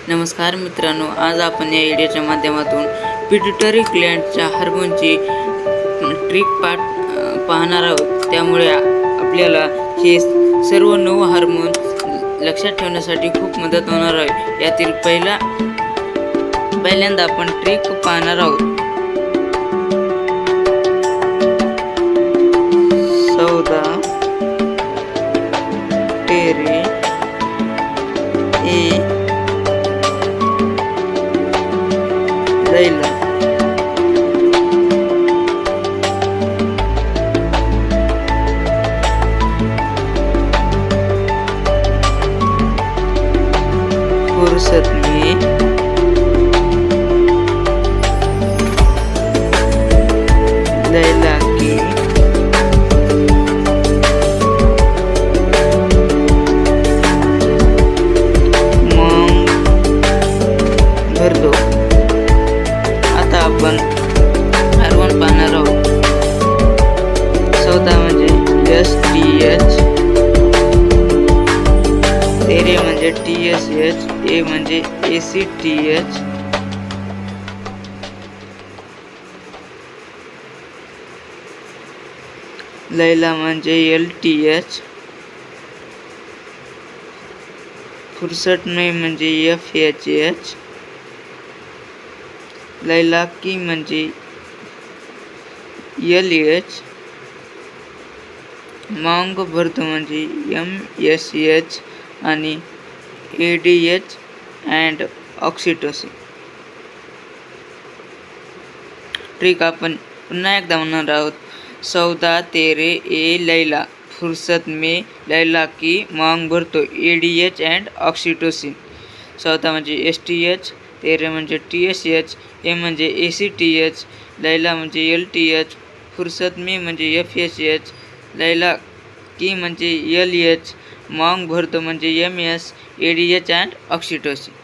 नमस्कार मित्रांनो, आज आपण या व्हिडिओच्या माध्यमातून पिट्युटरी ग्लँडच्या हार्मोनची ट्रिक पाहणार आहोत। त्यामुळे आपल्याला हे सर्व 9 हार्मोन लक्षात ठेवण्यासाठी खूप मदत होणार आहे। यातील पहिल्यांदा आपण ट्रिक पाहणार आहोत। 14 टेरे ए लैला। फुर्सत में लैला की मांग भर दो। आता आपण हार्मोन पाहणार आहोत। 14 म्हणजे STH, तेरे म्हणजे TSH, ए म्हणजे ACTH, लैला म्हणजे LTH, फुर्सत में म्हणजे FHH, लैला की म्हणजे LH, मांग भरतो म्हणजे MSH आणि ADH अँड ऑक्सिटोसिन। ट्रिक आपण पुन्हा एकदा म्हणणार आहोत। 14 तेरे ए लैला, फुर्सत में लैला की मांग भरतो ADH अँड ऑक्सिटोसिन। 14 म्हणजे STH, तेरे म्हणजे TSH, ए म्हणजे ACTH, लैला म्हणजे LTH, फुर्सत में म्हणजे FHH, लैला की म्हणजे LH, मांग भरतो म्हणजे MS, ADH अँड ऑक्सिटोसिन।